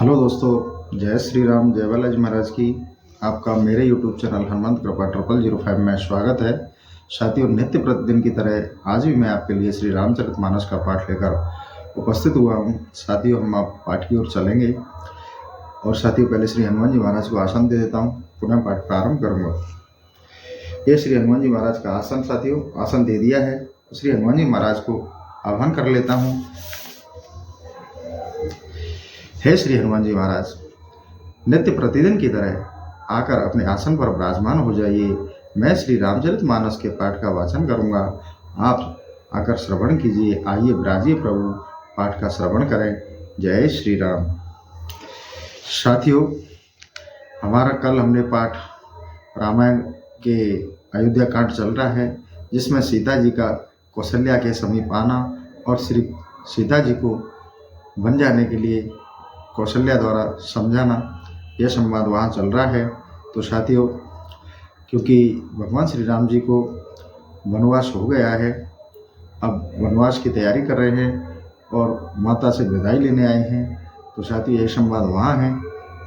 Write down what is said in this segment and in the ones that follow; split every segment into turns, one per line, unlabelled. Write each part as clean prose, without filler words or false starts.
Hello दोस्तों, जय श्री राम, जय बालाजी महाराज की। आपका मेरे यूट्यूब चैनल हनुमंत कृपा 0005 में स्वागत है। साथियों, नित्य प्रतिदिन की तरह आज भी मैं आपके लिए श्री रामचरितमानस का पाठ लेकर उपस्थित हुआ हूँ। साथियों, हम आप पाठ की ओर चलेंगे और साथियों पहले श्री हनुमान जी महाराज को आसन दे देता हूँ, पुनः पाठ प्रारंभ करूँगा। ये श्री हनुमान जी महाराज का आसन, साथियों आसन दे दिया है। श्री हनुमान जी महाराज को आह्वान कर लेता हूँ। हे श्री हनुमान जी महाराज, नित्य प्रतिदिन की तरह आकर अपने आसन पर विराजमान हो जाइए। मैं श्री रामचरितमानस के पाठ का वाचन करूंगा, आप आकर श्रवण कीजिए। आइए विराजिए प्रभु, पाठ का श्रवण करें। जय श्री राम। साथियों, हमारा कल हमने पाठ रामायण के अयोध्या कांड चल रहा है, जिसमें सीता जी का कौशल्या के समीप आना और श्री सीता जी को बन जाने के लिए कौशल्या द्वारा समझाना, यह संवाद वहाँ चल रहा है। तो साथियों, क्योंकि भगवान श्री राम जी को वनवास हो गया है, अब वनवास की तैयारी कर रहे हैं और माता से विदाई लेने आए हैं, तो साथियों यह संवाद वहाँ है।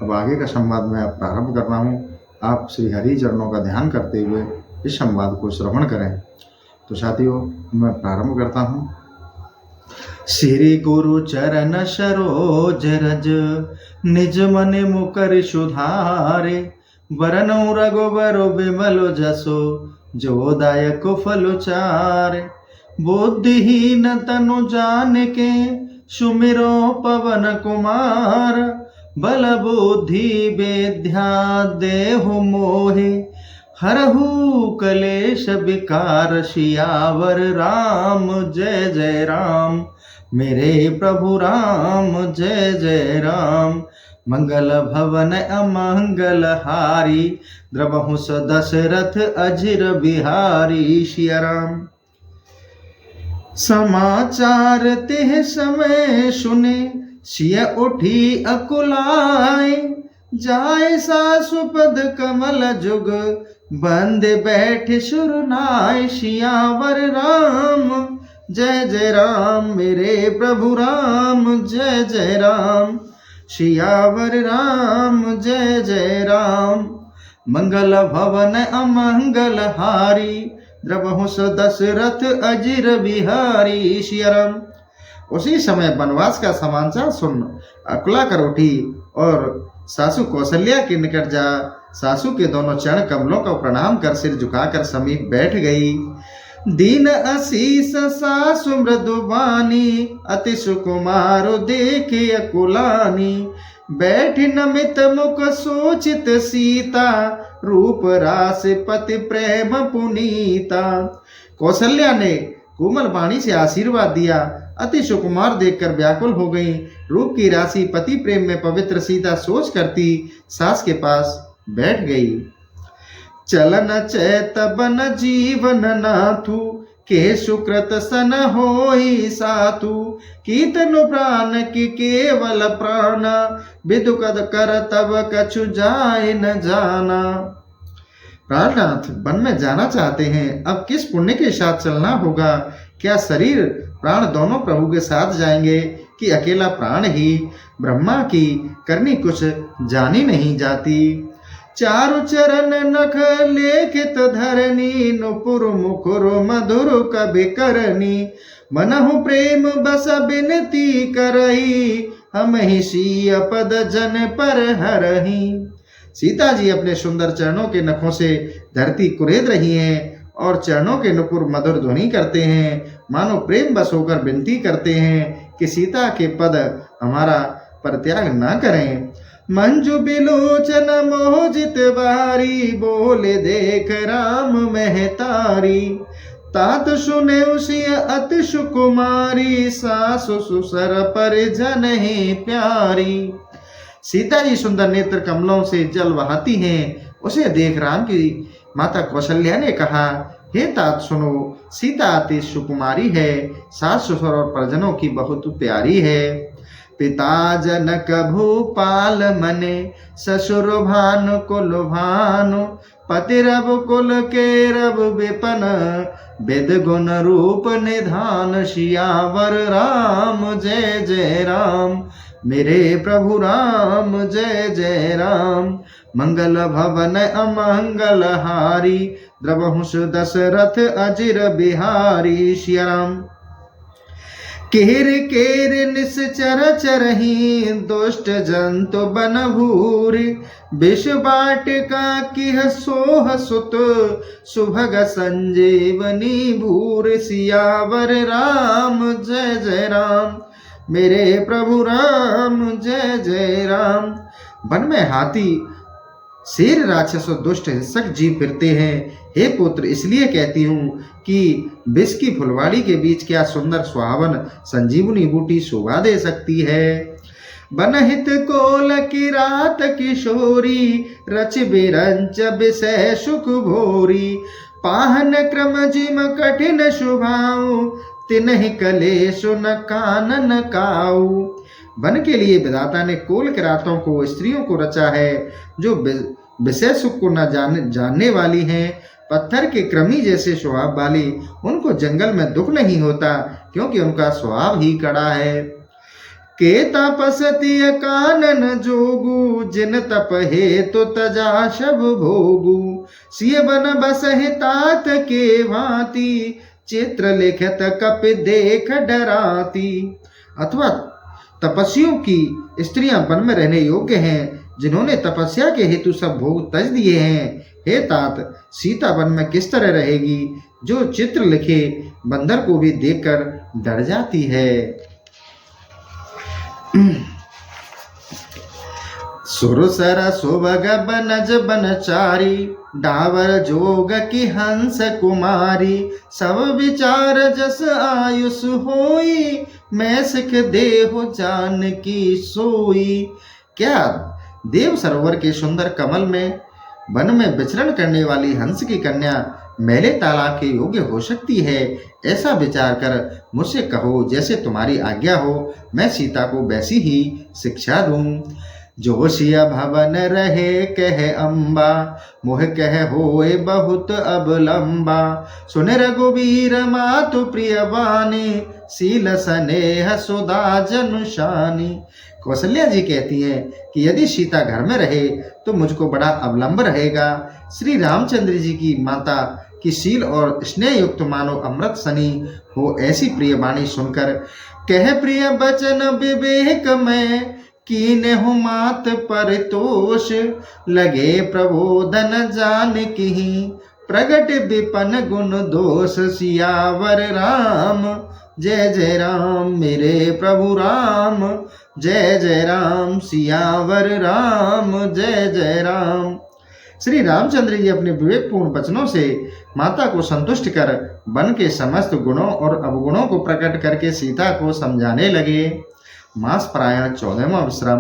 अब आगे का संवाद मैं प्रारंभ कर रहा हूँ। आप श्री हरि चरणों का ध्यान करते हुए इस संवाद को श्रवण करें। तो साथियों, मैं प्रारंभ करता हूँ। श्री गुरु चरण सरोज रज, निज मन मुकर सुधारे। वरनौ रघुबर बिमल जसो, जो दायक फल चारे। बुद्धिहीन तनु जानिके, सुमिरो पवन कुमार। बल बुद्धि विद्या देहु मोहे, हरहु कलेश विकार। सियावर राम जय जय राम, मेरे प्रभु राम जय जय राम। मंगल भवन अमंगल हारी, द्रवहु दशरथ अजिर बिहारी। सिया राम। समाचार तेह समय सुने, सिया उठी अकुलाए। जाय सासुपद कमल जुग, बंद बैठ सुरनाय। सियावर राम जय जय राम, मेरे प्रभु राम जय जय राम। सियावर राम जय जय राम। मंगल भवन अमंगल हारी, द्रवहु दशरथ अजिर बिहारी। सिया राम। उसी समय वनवास का समाचार सुन अकुला कर उठी और सासू कौशल्या के निकट जा सासू के दोनों चरण कमलों को प्रणाम कर सिर झुकाकर समीप बैठ गई। दीन आशीष सासु मृदुबानी, अति सुकुमार देखे अकुलानी। बैठ नमित मुख सोचित सीता, रूप रास पति प्रेम पुनीता। कौशल्या ने कोमल वाणी से आशीर्वाद दिया। अति सुकुमार देखकर व्याकुल हो गई। रूप की राशि पति प्रेम में पवित्र सीता सोच करती सास के पास बैठ गई। चलन चैत बन जीवन नाथु, के सुकृत सन होई सातु। कीर्तनु प्राण की केवल प्राण, विदुकद कर तब कछु जाय न जाना। प्राणनाथ वन में जाना चाहते हैं, अब किस पुण्य के साथ चलना होगा? क्या शरीर प्राण दोनों प्रभु के साथ जाएंगे कि अकेला प्राण ही? ब्रह्मा की करनी कुछ जानी नहीं जाती। चारु चरण नख लेखित धरनी, नुपुर मुकुर मधुर कवि करनी। मनहु प्रेम बस बिनती करही, हम ही सिय पद जन पर हरही। सीता जी अपने सुंदर चरणों के नखों से धरती कुरेद रही हैं और चरणों के नुपुर मधुर ध्वनि करते हैं, मानो प्रेम बस होकर विनती करते हैं कि सीता के पद हमारा परित्याग न करें। मंजु बिलोचन मोहित बारी, बोले देख राम महतारी। तात सुने उसी अति सुकुमारी, सासु सुसर परिजन ही प्यारी। सीता जी सुंदर नेत्र कमलों से जल बहाती हैं। उसे देख राम की माता कौशल्या ने कहा, हे तात सुनो, सीता अति सुकुमारी है, सास ससुर और परिजनों की बहुत प्यारी है। पिता जनक भूपाल मने, ससुर भानु कुल भानु। पति रब कुल के रब विपन, वेद गुण रूप निधान। सियावर राम जय जय राम, मेरे प्रभु राम जय जय राम। मंगल भवन अमंगल हारी, द्रवहुष दशरथ अजिर बिहारी। सिया राम। केर केर निश्चर चरही, दुष्ट जंतु बन भूरि। विष बाटिका किह सोह सुत, सुभग संजीवनी भूरि। सियावर राम जय जय राम। मेरे प्रभु राम जय जय राम। वन में हाथी, शेर, राक्षस और दुष्ट हिंसक जीव फिरते हैं। हे पुत्र, इसलिए कहती हूँ कि विष की फुलवाड़ी के बीच क्या सुंदर सुहावन संजीवनी बूटी शोभा दे सकती है। बनहित कोल की रात किशोरी, रच बिरंच विषय सुख भोरी। पाहन क्रम जिम कठिन शुभाऊ, तिन्हि कलेशु न कानन काऊ। वन के लिए विधाता ने कोल के रातों को स्त्रियों को रचा है, जो विषय सुख को न जानने वाली हैं। पत्थर के क्रमी जैसे स्वभाव वाली, उनको जंगल में दुख नहीं होता, क्योंकि उनका स्वभाव ही कड़ा है। के तपसति कानन जोगु, जिन तप हेतु तजा शब भोगु। सिय बन बसहि तात के भांति, चित्र लिखत कपि देख डराती। अथवा तपस्वियों की स्त्रियां वन में रहने योग्य हैं, जिन्होंने तपस्या के हेतु सब भोग तज दिए हैं। हे तात, सीता वन में किस तरह रहेगी, जो चित्र लिखे बंदर को भी देखकर डर जाती है। सुरसर सुभग बनज बनचारी, डावर जोग की हंस कुमारी। सब विचार जस आयुष होई, मैं सिख देहु जान की सोई। क्या देव सरोवर के सुंदर कमल में वन में विचरण करने वाली हंस की कन्या मैले तालाब के योग्य हो सकती है? ऐसा विचार कर मुझसे कहो, जैसे तुम्हारी आज्ञा हो, मैं सीता को वैसी ही शिक्षा दूं। जो सिया भवन रहे कह अम्बा, मोह कह होए बहुत अब लंबा। सुन रघुबीर मातु प्रिय वाणी, सील स्नेह सुधा जनुषानी। कौशल्या जी कहती हैं कि यदि सीता घर में रहे तो मुझको बड़ा अवलंब रहेगा। श्री रामचंद्र जी की माता की शील और स्नेह युक्त मानो अमृत सनी हो, ऐसी प्रिय वाणी सुनकर कह प्रिय बचन विवेक में, कीने हूँ मात परितोष। लगे प्रबोधन जान की, प्रगट विपन गुण दोष। सियावर राम जय जय राम। मेरे प्रभु राम जय जय राम। सियावर राम जय जय राम। श्री रामचंद्र जी अपने विवेकपूर्ण वचनों से माता को संतुष्ट कर वन के समस्त गुणों और अवगुणों को प्रकट करके सीता को समझाने लगे। मास परायण 14वां विश्राम।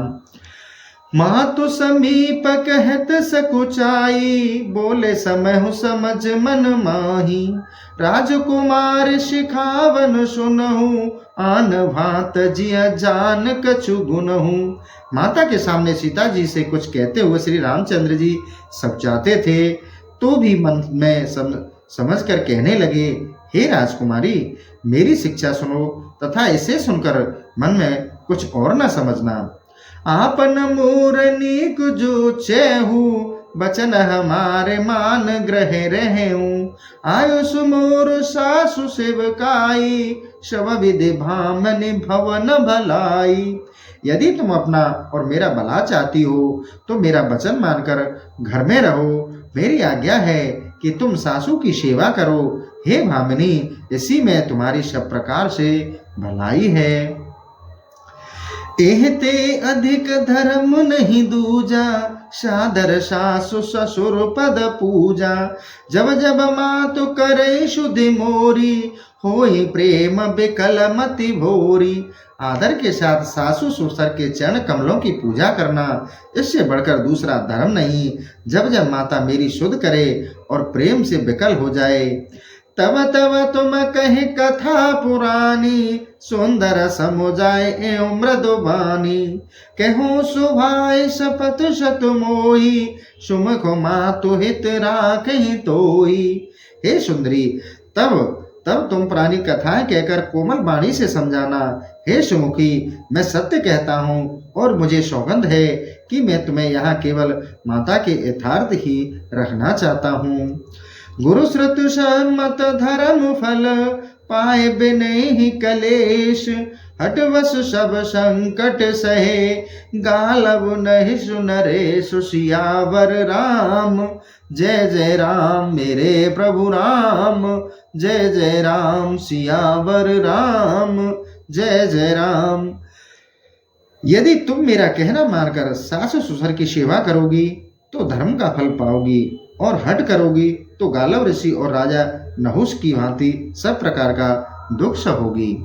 मातु समीप कहत सकुचाई, बोले समहु समझ मन माही। राजकुमार शिखावन सुनहु, आन भांत जिया जान कछु गुनहु। माता के सामने सीता जी से कुछ कहते हुए श्री रामचंद्र जी सब चाहते थे, तो भी मन में समझ कर कहने लगे, हे राजकुमारी, मेरी शिक्षा सुनो तथा इसे सुनकर मन में कुछ और न समझना। आपन मूरनी जो चेहू, बचन हमारे मान ग्रह रहेऊ। आयुष मोर सासु सेवकाई, शव विधि भामनि भवन भलाई। यदि तुम अपना और मेरा भला चाहती हो तो मेरा वचन मानकर घर में रहो। मेरी आज्ञा है कि तुम सासू की सेवा करो। हे भामिनी, इसी में तुम्हारी सब प्रकार से भलाई है। एहते अधिक धर्म नहीं दूजा, सादर सासु ससुर पद पूजा। जब जब मातु करे शुद्धि मोरी, होई प्रेम बिकल मति भोरी। आदर के साथ सासु ससुर के चरण कमलों की पूजा करना, इससे बढ़कर दूसरा धर्म नहीं। जब जब माता मेरी शुद्ध करे और प्रेम से विकल हो जाए, तब तब तुम कहे कथा पुरानी। सुंदर समुजाय एवं मृदुबानी, कहूँ सुभाय शपथ शत मोही। सुमुख मातु हित राखहि तोई। हे सुंदरी, तब तुम पुरानी कथाएं कहकर कोमल वाणी से समझाना। हे सुमुखी, मैं सत्य कहता हूँ और मुझे सौगंध है कि मैं तुम्हें यहाँ केवल माता के यथार्थ ही रखना चाहता हूँ। गुरु श्रुति सम्मत धर्म फल पाए बिने ही कलेश, हटवस सब संकट सहे गालव नहीं सुनरे सुसियावर राम। जय जय राम मेरे प्रभु राम, जय जय राम सियावर राम, जय जय राम। यदि तुम मेरा कहना मानकर सास ससुर की सेवा करोगी तो धर्म का फल पाओगी, और हट करोगी तो गालव ऋषि और राजा नहुस की भांति सब प्रकार का दुख सहोगी।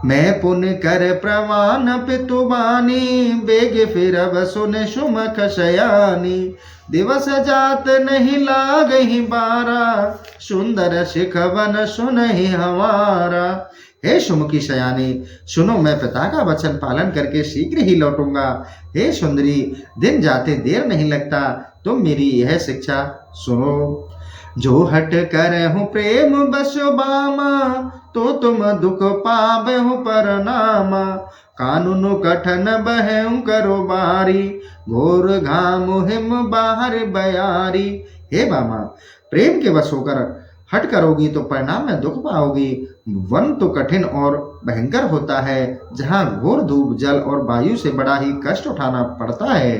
मैं पुण्य कर प्रवान पितुबानी, बेग फिर अब सुन सुमख शयानी। दिवस जात नहीं लागहि बारा, सुंदर शिखवन सुनहि हमारा। हे सुमुखी शयानी, सुनो, मैं पिता का वचन पालन करके शीघ्र ही लौटूंगा। हे सुंदरी, दिन जाते देर नहीं लगता, तुम मेरी यह शिक्षा सुनो। जो हट कर हूँ प्रेम बस बामा, तो तुम दुख पावे हूँ परनामा। कानून कठन बहूं करो बारी, घोर घाम हिम बाहर बयारी। हे बामा, प्रेम के वश होकर हट करोगी तो परिणाम में दुख पाओगी। वन तो कठिन और भयंकर होता है, जहाँ घोर धूप जल और वायु से बड़ा ही कष्ट उठाना पड़ता है।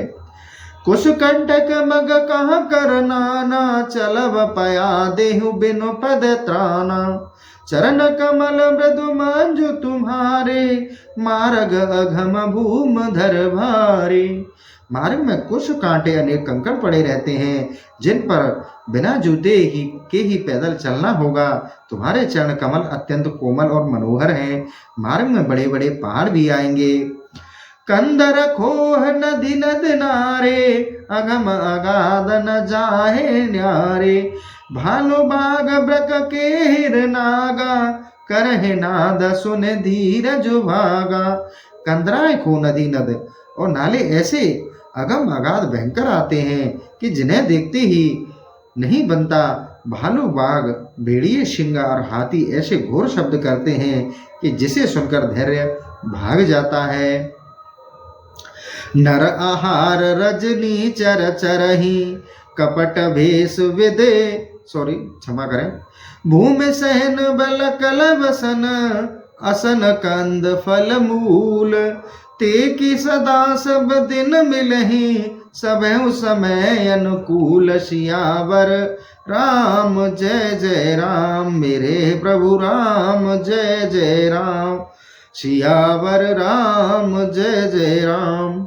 कुश कंटक मग कहाँ कर नाना, चलब पया देहु बिनु पद त्राना। चरण कमल मृदु मंजु तुम्हारे, मार्ग अघम भूम धर भारे। मार्ग में कुछ कांटे अनेक कंकड़ पड़े रहते हैं, जिन पर बिना जूते के ही पैदल चलना होगा। तुम्हारे चरण कमल अत्यंत कोमल और मनोहर हैं। मार्ग में बड़े बड़े पहाड़ भी आएंगे। कंदर खोह नदी नद नारे, अगम अगाध न जाहे न्यारे। भालो बाग ब्रक के हिर नागा, करहे नाद सुन धीरज भागा। कंदराए खो नदी नद और नाले ऐसे अगम अगाध भयंकर आते हैं कि जिन्हें देखते ही नहीं बनता। भालू बाघ भेड़िए शिंगार हाथी ऐसे घोर शब्द करते हैं कि जिसे सुनकर धैर्य भाग जाता है। नर आहार रजनी चर चरही, कपट भेष विदे क्षमा करें। भूमि सहन बल कलवसन, असन कंद फल मूल। ते की सदा सब दिन मिलही, सबहु समय अनुकूल। सियावर राम जय जय राम, मेरे प्रभु राम जय जय राम। सियावर राम जय जय राम।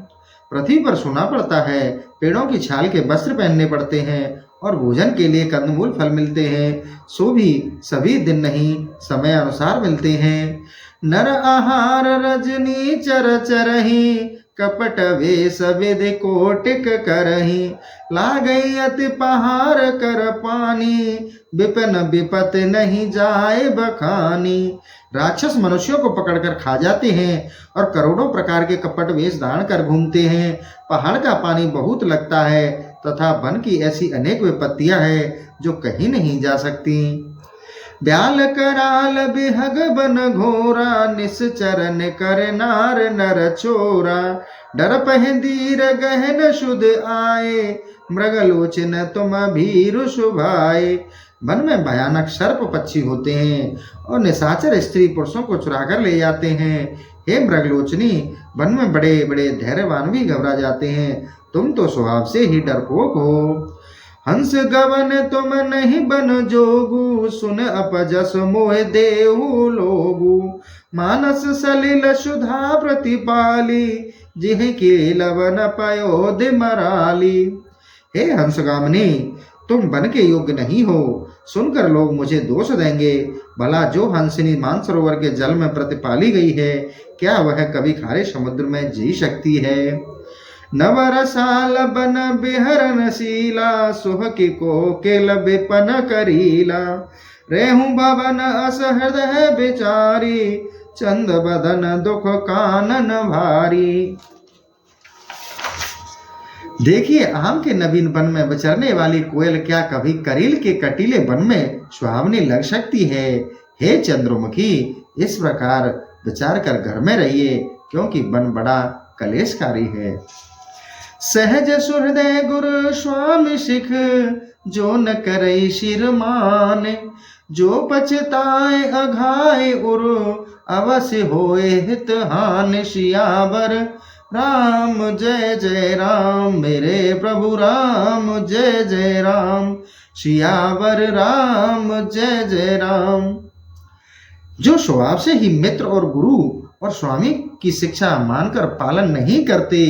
पृथ्वी पर सोना पड़ता है, पेड़ों की छाल के वस्त्र पहनने पड़ते हैं और भोजन के लिए कंदमूल फल मिलते हैं। सो भी सभी दिन नहीं, समय अनुसार मिलते हैं। नर आहार रजनी चर चरही, कपट वेश विद कोटिक करही। लागई अति पहार कर पानी, विपिन विपत नहीं जाए बखानी। राक्षस मनुष्यों को पकड़कर खा जाते हैं और करोड़ों प्रकार के कपट वेश धारण कर घूमते हैं। पहाड़ का पानी बहुत लगता है तथा वन की ऐसी अनेक विपत्तियां हैं जो कहीं नहीं जा सकती। ब्याल कराल बिहग बन घोरा, निश्चरन कर नार नर चोरा। डर पह धीर गहन शुद्ध आए, मृगलोचन तुम भीरु शुभाए। वन में भयानक सर्प पक्षी होते हैं और निशाचर स्त्री पुरुषों को चुराकर ले जाते हैं। हे मृगलोचनी, वन में बड़े बड़े धैर्यवान भी घबरा जाते हैं। तुम तो स्वभाव से ही डरपोक हो। हंस गवन तुम नहीं बन जोगु, सुन अपजस मोह देहु लोगु। मानस सलिल सुधा प्रतिपाली, जिह के लवन पयोध मराली। हे हंसगामिनी, तुम बन के योग्य नहीं हो। सुनकर लोग मुझे दोष देंगे। भला जो हंसिनी मानसरोवर के जल में प्रतिपाली गई है, क्या वह कभी खारे समुद्र में जी सकती है? नवरसाल बन बिहरन शीला, सुह की कोकिल विपन करीला। रेहु भवन अस हृदय बिचारी, चंद बदन दुख कानन भारी। देखिए, आम के नवीन वन में विचरने वाली कोयल क्या कभी करील के कटीले वन में सुहावनी लग सकती है? हे चंद्रमुखी, इस प्रकार विचार कर घर में रहिए, क्योंकि वन बड़ा कलेशकारी है। सहज सुहृदय गुरु स्वामी सिख, जो न करई शिर माने, जो पछताए अघाए उर, अवश्य होए हित हानि। सियावर राम जय जय राम, मेरे प्रभु राम जय जय राम। सियावर राम जय जय राम। जो स्वभाव से ही मित्र और गुरु और स्वामी की शिक्षा मानकर पालन नहीं करते,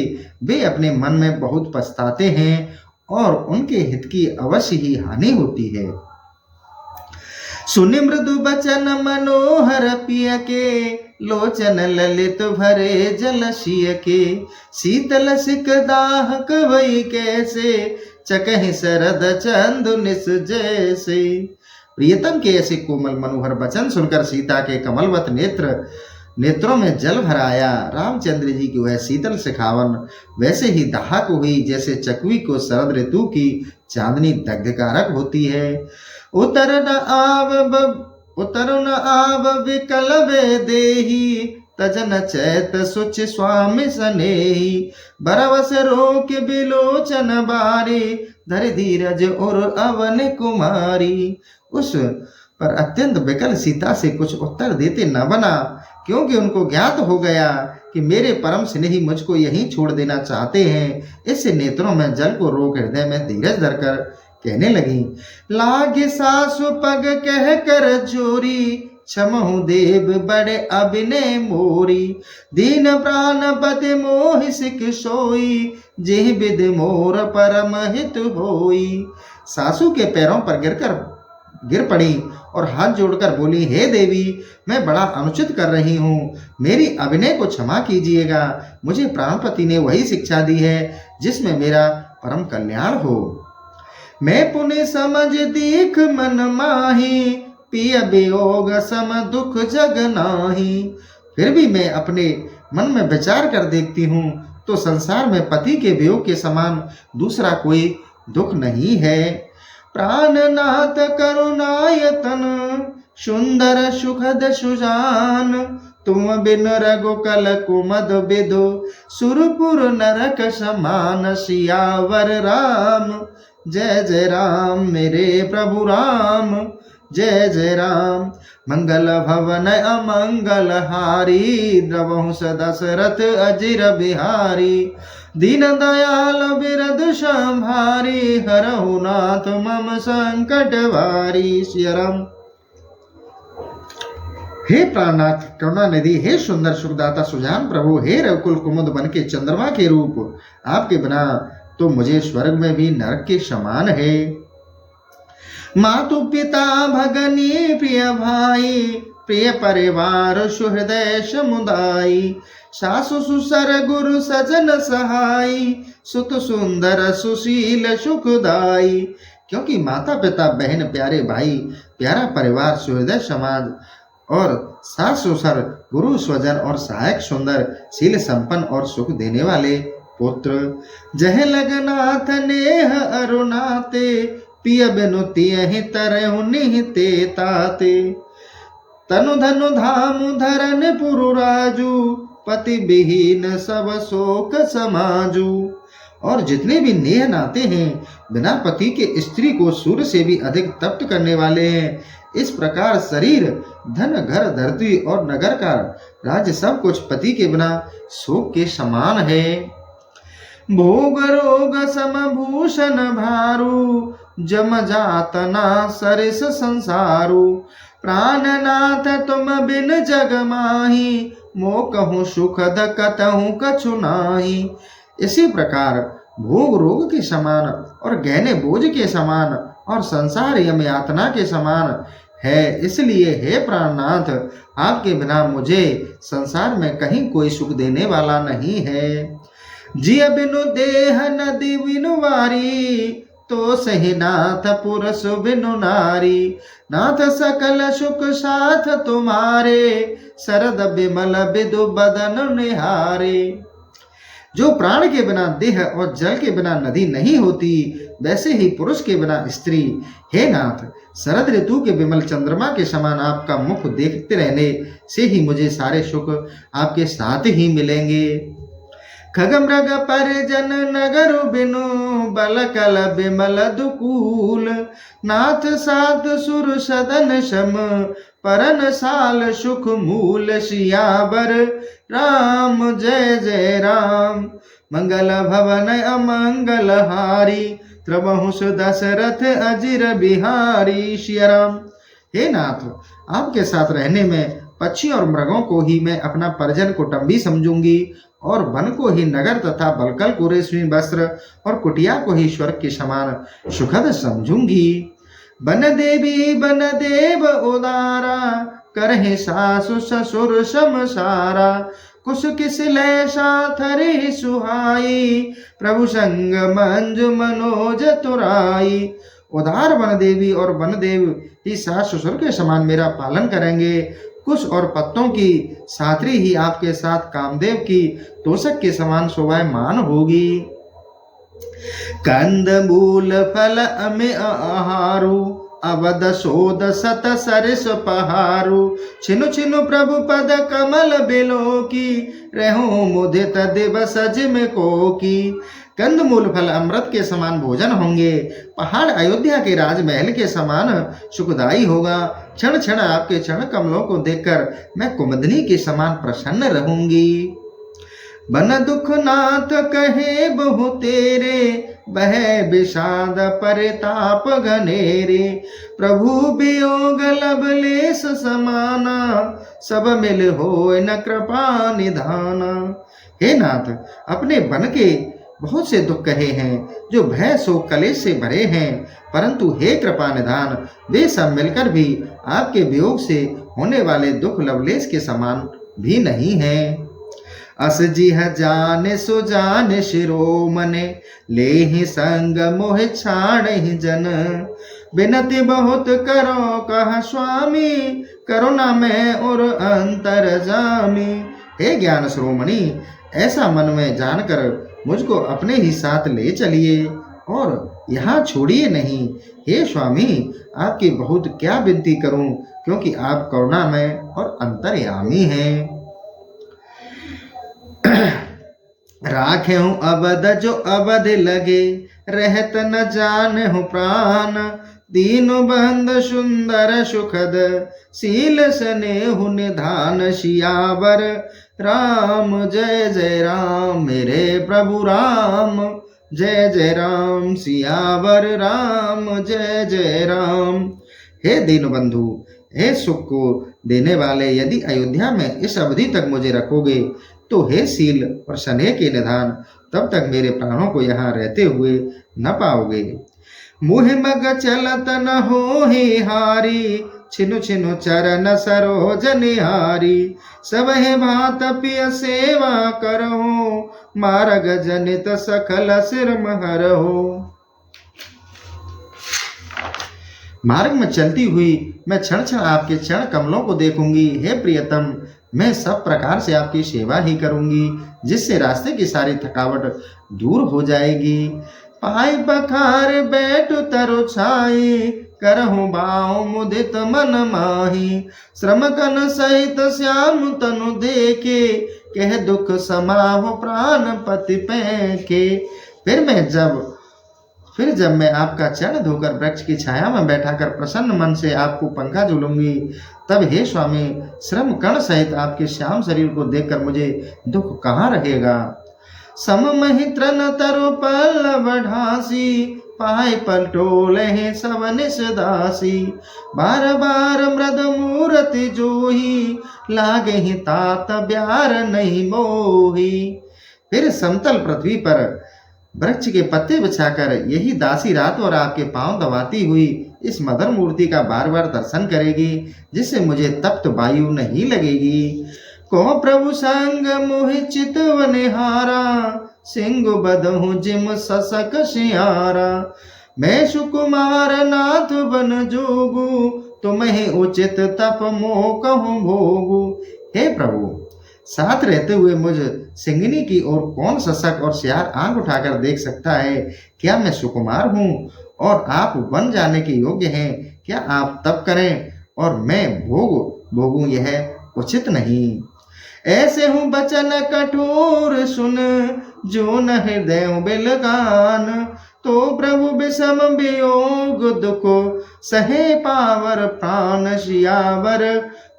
वे अपने मन में बहुत पछताते हैं और उनके हित की अवश्य ही हानि होती है। सुनि मृदु बचन मनोहर पिय के, लोचन ललित भरे जलशिय के। शीतल सिक दाहक वही कैसे, चकहि शरद चंदु निस जैसे। प्रियतम के ऐसे कोमल मनोहर वचन सुनकर सीता के कमलवत नेत्रों में जल भर आया। रामचंद्र जी की वह शीतल शिखावन वैसे ही दाहक हुई, जैसे चकवी को शरद ऋतु की चांदनी दग्धकारक होती है। उतर न आव विकल वे देही, तजन चैत सुच स्वामी सनेही। बरवस रोक बिलोचन बारी, धर धीरज और अवन कुमारी। उस पर अत्यंत विकल सीता से कुछ उत्तर देते न बना, क्योंकि उनको ज्ञात हो गया कि मेरे परम स्नेही मुझको यहीं छोड़ देना चाहते हैं। इससे नेत्रों में जल को रोक हृदय में धीरज धरकर कहने लगी, लागे सासु पग कह कर जोरी, क्षमहु देव बड़े अभिनय मोरी। दीन प्राण पति मोहि सिख सोई, जेहि विध मोर परम हित होई। सासू के पैरों पर गिर पड़ी और हाथ जोड़कर बोली, हे देवी, मैं बड़ा अनुचित कर रही हूँ, मेरी अभिनय को क्षमा कीजिएगा। मुझे प्राणपति ने वही शिक्षा दी है जिसमें मेरा परम कल्याण हो। मैं पुण्य समझ दीख मन माही, पिय वियोग सम दुख जग नाही। फिर भी मैं अपने मन में विचार कर देखती हूँ तो संसार में पति के वियोग के समान दूसरा कोई दुख नहीं है। प्राणनाथ करुणायतन, सुंदर सुखद सुजान। तुम बिन रघुकल कुमद बिदु, सुरपुर नरक समान। सियावर राम जय जय राम, मेरे प्रभु राम जय जय राम। मंगल भवन अमंगल हारी, द्रवहु दशरथ अजिर बिहारी। दीन दयाल बिरद संभारी, हरहु नाथ मम संकट वारी। सियाराम। हे प्राणनाथ करुणा निधि, हे सुंदर सुखदाता सुजान प्रभु, हे रघुकुल कुमुद बन के चंद्रमा के रूप, आपके बिना तो मुझे स्वर्ग में भी नरक के समान है। मातु पिता भगनी प्रिय भाई, प्रिय परिवार सुहृदय समुदाय। सासु सुसर गुरु सजन सहाई, सुत सुंदर सुशील सुखदाई। क्योंकि माता पिता बहन प्यारे भाई, प्यारा परिवार सुहृदय समाज और सास ससुर गुरु स्वजन और सहायक सुंदर शील संपन्न और सुख देने वाले पुत्र। जह लगनाथ नेह अरुणाते, पिय बिनु तियहि तरहु निहिते ताते। तनु धनु धामु धरन पुरु राजू, पति विहीन सब शोक समाजू। और जितने भी नेह नाते हैं, बिना पति के स्त्री को सूर्य से भी अधिक तप्त करने वाले हैं। इस प्रकार शरीर, धन, घर, धरती और नगर का राज्य सब कुछ पति के बिना शोक के समान है। भोग रोग समभूषण भारू, जम जातना सरिस संसारू। प्राणनाथ तुम बिन जग माही, मो कहूँ सुखद कतहूँ कछु नाही। इसी प्रकार भोग रोग के समान और गहने बोझ के समान और संसार यम यातना के समान है। इसलिए हे प्राणनाथ, आपके बिना मुझे संसार में कहीं कोई सुख देने वाला नहीं है। जिय बिनु देह नदी बिनु वारी, तो सही नाथ पुरुष बिनु नारी। नाथ सकल सुख साथ तुम्हारे, शरद बिमल बिदु बदन निहारे। जो प्राण के बिना देह और जल के बिना नदी नहीं होती, वैसे ही पुरुष के बिना स्त्री। हे नाथ, शरद ऋतु के विमल चंद्रमा के समान आपका मुख देखते रहने से ही मुझे सारे सुख आपके साथ ही मिलेंगे। खग मृग परिजन नगर बिनु बल कल बिमल दुकूल, नाथ सात सुर सदन सम परन साल सुख मूल, सियावर राम जय जय राम। मंगल भवन अमंगल हारी, त्रबहुस दशरथ अजिर बिहारी। सिया राम। हे नाथ, आपके साथ रहने में पक्षी और मृगों को ही मैं अपना परिजन कुटुंबी समझूंगी, और वन को ही नगर तथा बलकल को रेशमी वस्त्र और कुटिया को ही स्वर्ग के समान सुखद समझूंगी। बन देवी बन देव उदारा, करहे सासु ससुर समसारा, कुश किस लय साथरी सुहाई, प्रभु संग मंजु मनोज तुराई। उदार वन देवी और वन देव ही सास ससुर के समान मेरा पालन करेंगे। कुश और पत्तों की साथरी ही आपके साथ कामदेव की तोषक के समान शोभायमान होगी। कंद मूल फल अमे आहारु, अवध शोध सत सरिस पहारु, छिनु छिनु प्रभु पद कमल बिलो की, रहो मुदित दिवस जिम को की। कंदमूल फल अमृत के समान भोजन होंगे, पहाड़ अयोध्या के राजमहल के समान सुखदायी होगा। क्षण क्षण आपके चरण कमलों को देखकर मैं कुमुदनी के समान प्रसन्न रहूंगी। बन दुख नाथ कहे बहु तेरे, बह विषाद परिताप घनेरे, प्रभु वियोग लवलेश समाना, सब मिल होय न कृपा निधाना। हे नाथ, अपने बन के बहुत से दुख कहे हैं जो भय शोक कलेश से भरे हैं, परंतु हे कृपा निधान, वे सब मिलकर भी आपके वियोग से होने वाले दुख लवलेश के समान भी नहीं हैं। अस जिह जाने सो जाने शिरोमणे, लेहि संग मोह छाड़हि जन, बिनति बहुत करो कह स्वामी, करुणा में और अंतर जामी। हे ज्ञान शिरोमणि, ऐसा मन में जानकर मुझको अपने ही साथ ले चलिए और यहाँ छोड़िए नहीं। हे स्वामी, आपकी बहुत क्या विनती करूं, क्योंकि आप करुणामय और अंतर्यामी हैं। राखे हूँ अवध जो अवध लगे, रहत न जाने हूँ प्राण, दीनु बंद सुंदर सुखद, शील स्नेहु निधान। सियावर राम जय जय राम, मेरे प्रभु राम जय जय राम। सियावर राम जय जय राम। हे दीनबंधु, हे सुख को देने वाले, यदि अयोध्या में इस अवधि तक मुझे रखोगे तो हे शील और स्नेह के निधान, तब तक मेरे प्राणों को यहाँ रहते हुए न पाओगे। मुह मग चलत न हो ही हारी, छिनु छिनु चरण सरोज निहारी, सब हे भात पिय सेवा करहु, मार्ग जनित सकल सिरम हरहु। मार्ग में चलती हुई मैं क्षण क्षण आपके चरण कमलों को देखूंगी। हे प्रियतम, मैं सब प्रकार से आपकी सेवा ही करूंगी, जिससे रास्ते की सारी थकावट दूर हो जाएगी। पाई बखार बैठ तरु छाई, करहु बाऊ मुदित मन माही, श्रम कन सहित श्याम तनु देखे, कह दुख समाहो प्राण पति पैके। फिर जब मैं आपका चरण धोकर वृक्ष की छाया में बैठाकर प्रसन्न मन से आपको पंखा झूलूंगी, तब हे स्वामी, श्रम कण सहित आपके श्याम शरीर को देखकर मुझे दुख कहाँ रहेगा। सममहि तृण तरु पल्लव ढासी, पाय पलटोले सब निस दासी, बार बार मृद मूर्ति जोही, लागे ही तात ब्यार नहीं मोही। फिर समतल पृथ्वी पर वृक्ष के पत्ते बिछाकर यही दासी रात और आपके पांव दबाती हुई इस मदर मूर्ति का बार बार दर्शन करेगी, जिससे मुझे तप्त वायु नहीं लगेगी। को प्रभु संग मोहि चितव निहारा, सिंह बदहु जिम ससक सियारा, मैं सुकुमार नाथ बन जोगु, तुम्हें उचित तप मोह कहूँ भोगु। हे प्रभु, साथ रहते हुए मुझ सिंगिनी की ओर कौन सशक और सियार आंख उठाकर देख सकता है? क्या मैं सुकुमार हूँ और आप बन जाने के योग्य हैं? क्या आप तप करें और मैं भोगूं, यह उचित नहीं। ऐसे हूँ बचन कठोर सुन, जो न हृदय बिलगान, तो प्रभु विषम वियोग दुख, सहे पावर प्राण सियावर।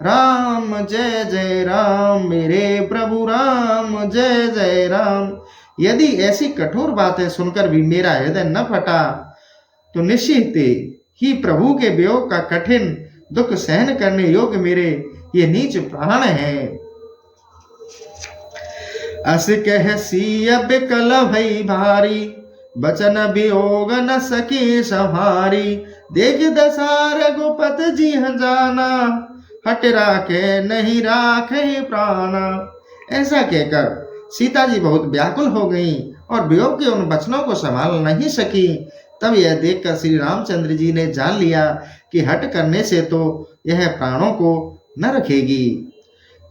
राम जय जय राम, मेरे प्रभु राम जय जय राम। यदि ऐसी कठोर बातें सुनकर भी मेरा हृदय न फटा, तो निश्चित ही प्रभु के वियोग का कठिन दुख सहन करने योग्य मेरे ये नीच प्राण है। अस कह सिय बिकल भई भारी, बचन वियोग न सकी संहारी। देख दशा रघुपत जी जाना, हट राखे नहीं राखे प्राणा। ऐसा कहकर सीता जी बहुत व्याकुल हो गई और वियोग के उन वचनों को संभाल नहीं सकी। तब यह देखकर श्री रामचंद्र जी ने जान लिया कि हट करने से तो यह प्राणों को न रखेगी।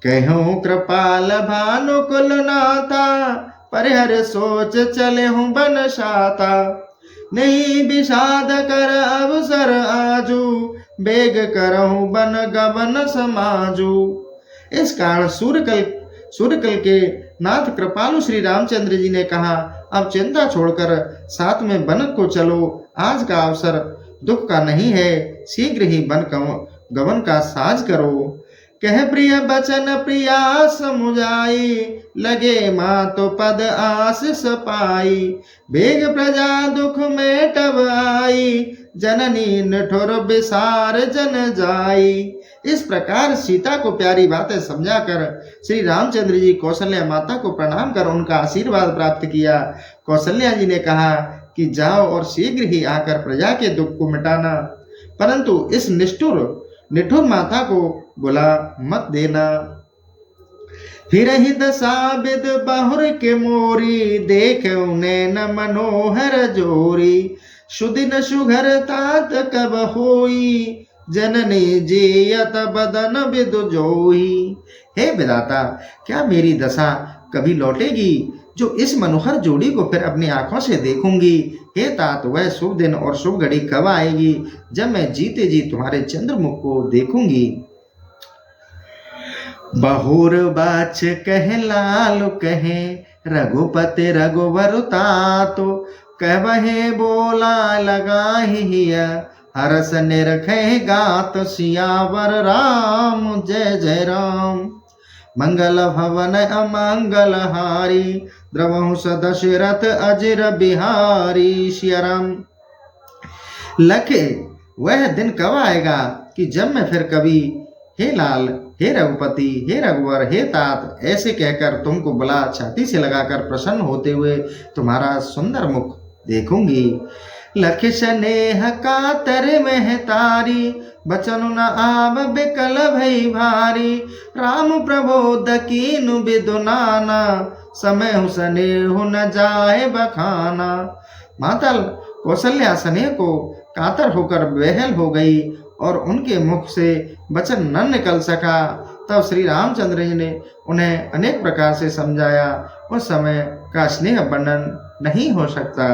कहूँ कृपाल भानुकुल नाथा, परिहर सोच चले हूँ बन शाता। नहीं विषाद कर अवसर आजू, बेग करहूँ बन गमन समाजू। इस कारण सूर्यकल के नाथ कृपालु श्री रामचंद्र जी ने कहा, अब चिंता छोड़कर साथ में वन को चलो। आज का अवसर दुख का नहीं है, शीघ्र ही वन गमन का साज करो। कह प्रिय बचन प्रिया समुझाई, लगे मातो पद आशीष पाई। बेग प्रजा दुख में टब आई, जननी निठुर विसार जन जाई। इस प्रकार सीता को प्यारी बातें समझाकर श्री रामचंद्र जी कौशल्या माता को प्रणाम कर उनका आशीर्वाद प्राप्त किया। कौशल्या जी ने कहा कि जाओ और शीघ्र ही आकर प्रजा के दुख को मिटाना, परंतु इस निठुर माता को बुला मत देना। फिर ही दशा विद बहुर के मोरी, देख उन्हें न मनोहर जोरी। सुदिन सुघर तात कब होई, जननी जियत बदन विदु जोई। हे विधाता, क्या मेरी दशा कभी लौटेगी जो इस मनोहर जोड़ी को फिर अपनी आंखों से देखूंगी? हे तात, वह शुभ दिन और शुभ घड़ी कब आएगी जब मैं जीते जी तुम्हारे चंद्रमुख को देखूंगी? बहुर बाच कहे लाल कहे, रघुपति रघुवर तातो। कहबहे बोला लगाहिया, हरस निरखे गात सियावर। राम जय जय राम। मंगल भवन अमंगल हारी, द्रवहु दशरथ अजिर बिहारी। श्याराम। लखे, वह दिन कब आएगा कि जब मैं फिर कभी हे लाल, हे रघुपति, हे रघुवर, हे तात ऐसे कहकर तुमको बुला छाती से लगाकर प्रसन्न होते हुए तुम्हारा सुंदर मुख देखूंगी। लख स्नेह कातर में तारी, बचनु न आव बिकल भई भारी। राम प्रबोध कीनु बिदु नाना, समय हु स्नेह न जाए बखाना। माता कौशल्या स्नेह को कातर होकर बेहल हो गई और उनके मुख से वचन न निकल सका। तब श्री रामचंद्र जी ने उन्हें अनेक प्रकार से समझाया। उस समय का स्नेह वर्णन नहीं हो सकता।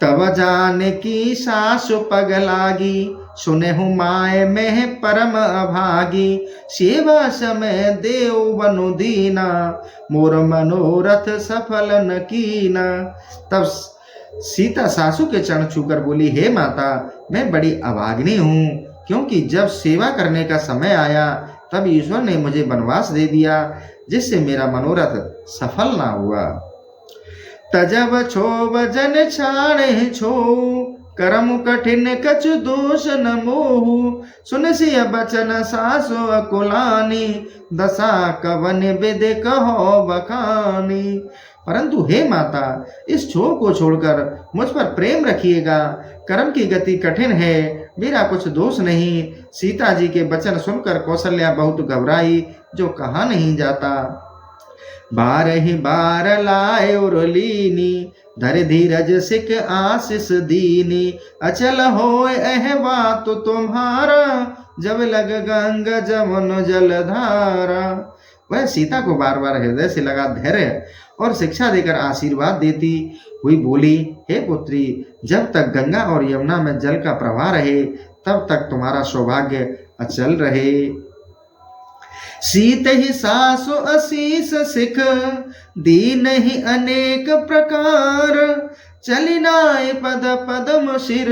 तब जान की सासु पग लागी, सुनेहु माय में परम अभागी। सेवा समय देव बनु दीना, मोर मनोरथ सफल न कीना। तब सीता सासू के चरण छूकर बोली, हे माता, मैं बड़ी अभागिनी हूँ, क्योंकि जब सेवा करने का समय आया तब ईश्वर ने मुझे वनवास दे दिया, जिससे मेरा मनोरथ सफल ना हुआ। तजब छोब जन छाणे छो, करम कठिन कछु दोष न मोहु। सुन सिय बचन सासु अकुलानी, दशा कवन विद कहो बखानी। परंतु हे माता, इस छोर को छोड़कर मुझ पर प्रेम रखिएगा। कर्म की गति कठिन है, मेरा कुछ दोष नहीं। सीता जी के वचन सुनकर कौशल्या बहुत घबराई, जो कहा नहीं जाता। बार ही बार लाए और लीनी, धर धीरज सिख आशीष दीनी। अचल होए अहवा तो तुम्हारा, जब लग गंग जमुन जलधारा। वह सीता को बार बार हृदय से लगा धैर्य और शिक्षा देकर आशीर्वाद देती हुई बोली, हे पुत्री, जब तक गंगा और यमुना में जल का प्रवाह रहे तब तक तुम्हारा सौभाग्य अचल रहे। सीत ही सासु असीस सिख, दीन ही अनेक प्रकार, चलिनाय पद पदम शिर,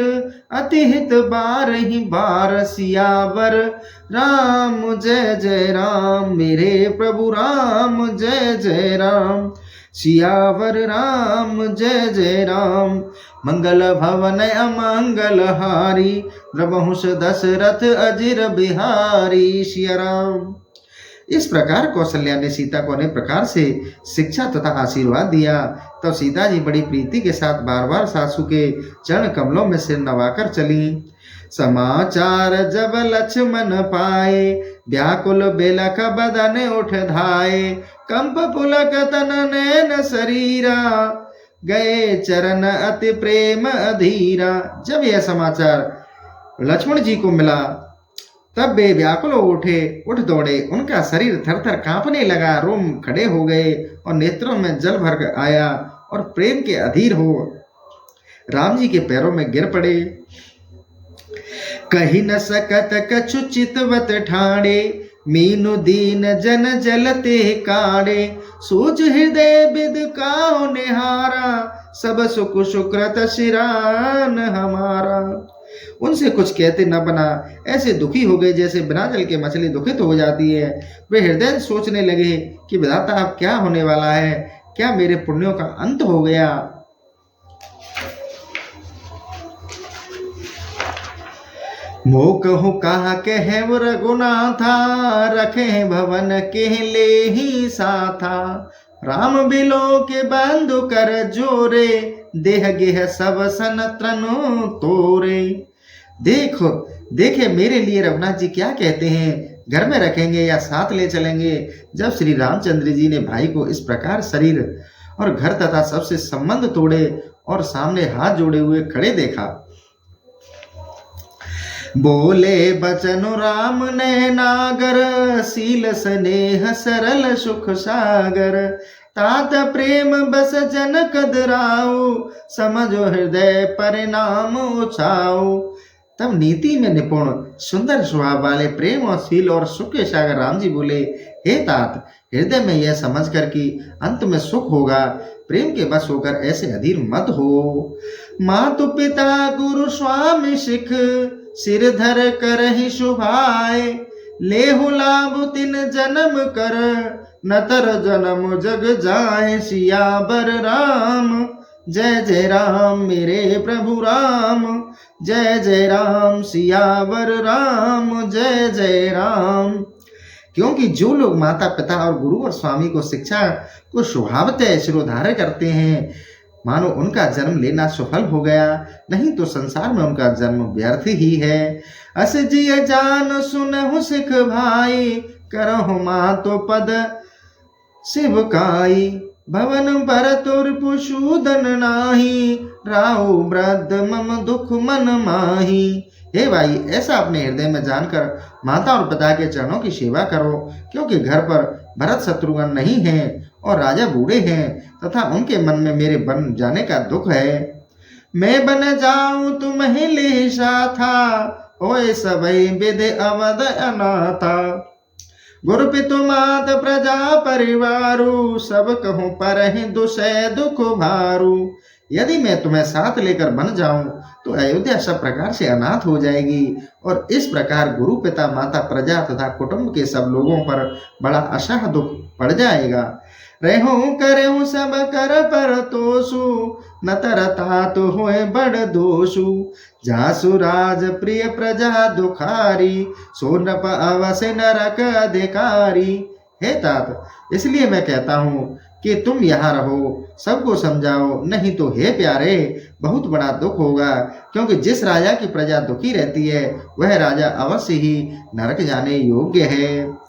अति हित बार ही बार, सियावर राम जय जय राम, मेरे प्रभु राम जय जय राम, सियावर राम जय जय राम, मंगल भवन अमंगल हारी, प्रभुष दशरथ अजिर बिहारी, सिया राम। इस प्रकार कौशल्या ने सीता को अनेक प्रकार से शिक्षा तथा आशीर्वाद दिया। तब सीता जी बड़ी प्रीति के साथ बार बार सासू के चरण कमलों में सिर नवाकर चली। समाचार जब लक्ष्मण पाए, व्याकुल बेलक बदन उठ धाये, कंप पुलक तन नैन शरीरा, गए चरण अति प्रेम अधीरा। जब यह समाचार लक्ष्मण जी को मिला तब वे व्याकुल उठ दौड़े। उनका शरीर थर थर कांपने लगा, रोम खड़े हो गए और नेत्रों में जल भर आया और प्रेम के अधीर हो राम जी के पैरों में गिर पड़े। कही न सकत कछु चितवत ठाणे, मीनु दीन जन जलते काड़े, सूझ हृदय बिद काहु निहारा, सब सुख सुकृत शिरान हमारा। उनसे कुछ कहते न बना, ऐसे दुखी हो गए जैसे बिना जल के मछली दुखित हो जाती है। वे हृदय सोचने लगे कि विधाता अब क्या होने वाला है, क्या मेरे पुण्यों का अंत हो गया। मोह कहूँ कहा कहे रघुनाथा, रखे भवन के ले ही साथा, राम बिलो के बंधु कर जोरे, देह गेह सब सन त्रनु तोरे। देखो देखे मेरे लिए रघुनाथ जी क्या कहते हैं, घर में रखेंगे या साथ ले चलेंगे। जब श्री रामचंद्र जी ने भाई को इस प्रकार शरीर और घर तथा सबसे संबंध तोड़े और सामने हाथ जोड़े हुए खड़े देखा, बोले बचन राम ने नागर, शील स्नेह सरल सुख सागर, तात प्रेम बस जन कदराऊ, समझो हृदय परिणाम उछाऊ। तब नीति में निपुण सुंदर स्वभाव वाले प्रेम और शील और सुख के सागर राम जी बोले, हे तात, हृदय में यह समझ कर कि अंत में सुख होगा, प्रेम के बस होकर ऐसे अधीर मत हो। मातु पिता गुरु स्वामी सिख, सिर धर कर ही शुभाए, लेहु लाभ तिन जन्म कर, नतर जन्म जग जाए, सियावर राम जय जय राम, मेरे प्रभु राम जय जय राम, सियावर राम जय जय राम। क्योंकि जो लोग माता पिता और गुरु और स्वामी को शिक्षा को स्वभावतः शिरोधार्य करते हैं, मानो उनका जन्म लेना सफल हो गया, नहीं तो संसार में उनका जन्म व्यर्थ ही है। अस जिय जान सुनहु सिख भाई, करहु मातो पद शिवकाई, भवन भरतुर पुषूदन नाही, राहु वृद्ध मम दुख मन माही। हे भाई, ऐसा अपने हृदय में जानकर माता और पिता के चरणों की सेवा करो, क्योंकि घर पर भरत शत्रुघ्न नहीं है और राजा बूढ़े हैं तथा उनके मन में मेरे बन जाने का दुख है। मैं बन जाऊं तुम्हें ले साथा, होए सबई विद अवध अनाथा, गुरु पितु मात प्रजा परिवारु, सब कहूँ पर ही दुसै दुख भारू। यदि मैं तुम्हें साथ लेकर बन जाऊं तो अयोध्या सब प्रकार से अनाथ हो जाएगी और इस प्रकार गुरु पिता माता प्रजा तथा कुटुंब के सब लोगों पर बड़ा असाह दुख पड़ जाएगा। रहूं करूं सब कर पर तोसु, न तरता तो हुए बड़ दोषु, जासु राज प्रिय प्रजा दुखारी, सो नप अवश्य नरक अधिकारी। हे तात, इसलिए मैं कहता हूँ कि तुम यहाँ रहो, सबको समझाओ, नहीं तो हे प्यारे बहुत बड़ा दुख होगा, क्योंकि जिस राजा की प्रजा दुखी रहती है वह राजा अवश्य ही नरक जाने योग्य है।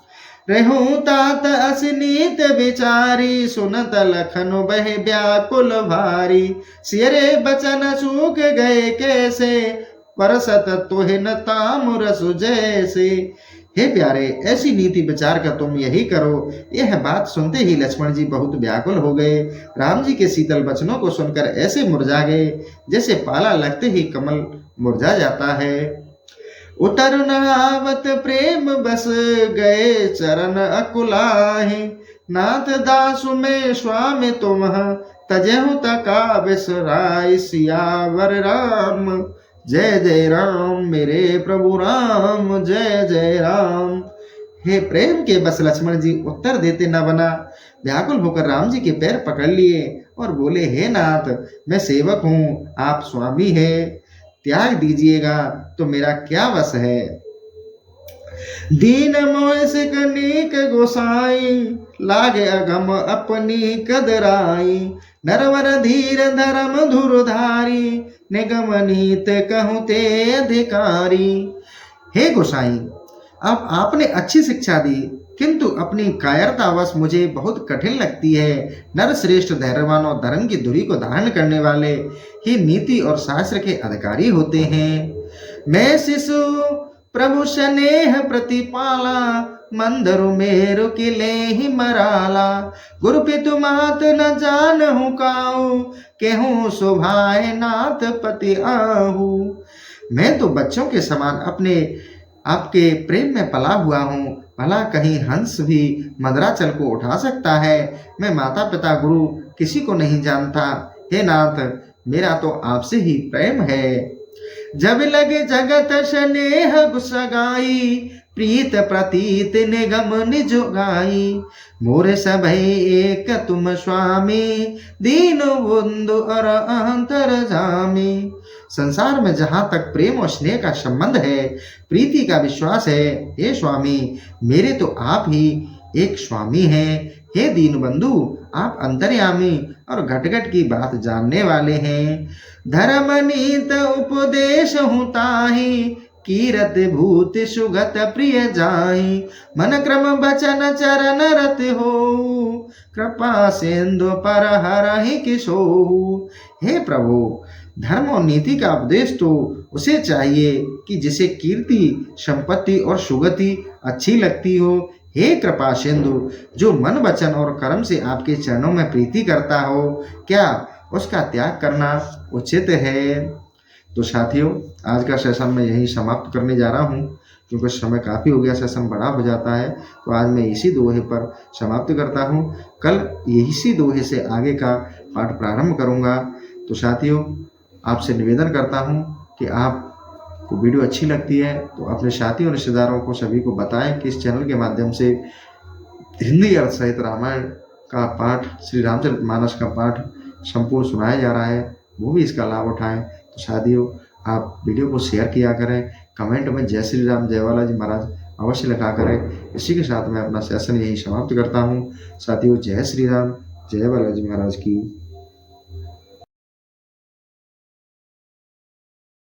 रहूं तात असनीत विचारी, सुनत लखन बह व्याकुल भारी, सियरे बचन सूख गए कैसे, परसत तुहिन ताम्र सुजैसे। हे प्यारे, ऐसी नीति विचार कर तुम यही करो। यह बात सुनते ही लक्ष्मण जी बहुत व्याकुल हो गए। राम जी के शीतल वचनों को सुनकर ऐसे मुरझा गए जैसे पाला लगते ही कमल मुरझा जाता है। उतर नहावत प्रेम बस गए चरण अकुलाहे, नाथ दासु में स्वामी तुम तजहु तका बिसराय, सियावर राम जय जय राम, मेरे प्रभु राम जय जय राम। हे प्रेम के बस लक्ष्मण जी उत्तर देते न बना। व्याकुल होकर राम जी के पैर पकड़ लिए और बोले, हे नाथ, मैं सेवक हूँ, आप स्वामी है, त्याग दीजिएगा तो मेरा क्या वश है। दीन मोह सिकनीक गोसाई, लागे अगम अपनी कदराई, नरवर धीर धर्म धुरधारी, निगम नीत कहूँ ते अधिकारी। हे गोसाई, अब आपने अच्छी शिक्षा दी, किंतु अपनी कायरतावश मुझे बहुत कठिन लगती है। नर श्रेष्ठ धैर्यवान और धर्म की धुरी को धारण करने वाले ही नीति और शास्त्र के अधिकारी होते हैं। मैं शिशु प्रभु स्नेह प्रतिपाला, मंदरु मेरु किले ही मराला, गुरु पितु मात न जानहु काऊ, केहूँ शोभाए नाथ पति आहू। मैं तो बच्चों के समान अपने आपके प्रेम में पला हुआ हूँ, भला कहीं हंस भी मदराचल को उठा सकता है। मैं माता पिता गुरु किसी को नहीं जानता। हे नाथ, मेरा तो आपसे ही प्रेम है। जब लगे जगत स्नेह गुसगाई, प्रीत प्रतीत निगम निज गाई, मोरे सभई एक तुम स्वामी, दीन बंधु और अंतर जामी। संसार में जहाँ तक प्रेम और स्नेह का संबंध है, प्रीति का विश्वास है, हे स्वामी, मेरे तो आप ही एक स्वामी हैं। हे दीन बंधु, आप अंतर्यामी और घट घट की बात जानने वाले हैं। धर्म नीत उपदेश हूँ ताहि, कीरत भूत सुगत प्रिय जाहि, मन क्रम बचन चरण रत हो, कृपा सिंधु पर हरहि किशोहु। हे प्रभु, धर्म और नीति का उपदेश तो उसे चाहिए कि जिसे कीर्ति, संपत्ति और सुगति अच्छी लगती हो। हे कृपा सिंधु, जो मन वचन और कर्म से आपके चरणों में प्रीति करता हो, क्या उसका त्याग करना उचित है। तो साथियों, आज का सेशन मैं यही समाप्त करने जा रहा हूँ, क्योंकि समय काफ़ी हो गया, सेशन बड़ा हो जाता है। तो आज मैं इसी दोहे पर समाप्त करता हूँ। कल इसी दोहे से आगे का पाठ प्रारंभ करूँगा। तो साथियों, आपसे निवेदन करता हूँ कि आपको वीडियो अच्छी लगती है तो अपने साथियों और रिश्तेदारों को सभी को बताएं कि इस चैनल के माध्यम से हिंदी अर्थ सहित रामायण का पाठ, श्री रामचरितमानस का पाठ संपूर्ण सुनाया जा रहा है, वो भी इसका लाभ उठाएं। तो साथियों, आप वीडियो को शेयर किया करें, कमेंट में जय श्री राम, जय बालाजी महाराज अवश्य लिखा करें। इसी के साथ मैं अपना सेशन यही समाप्त करता हूँ। साथियों, जय श्री राम, जय बालाजी महाराज की।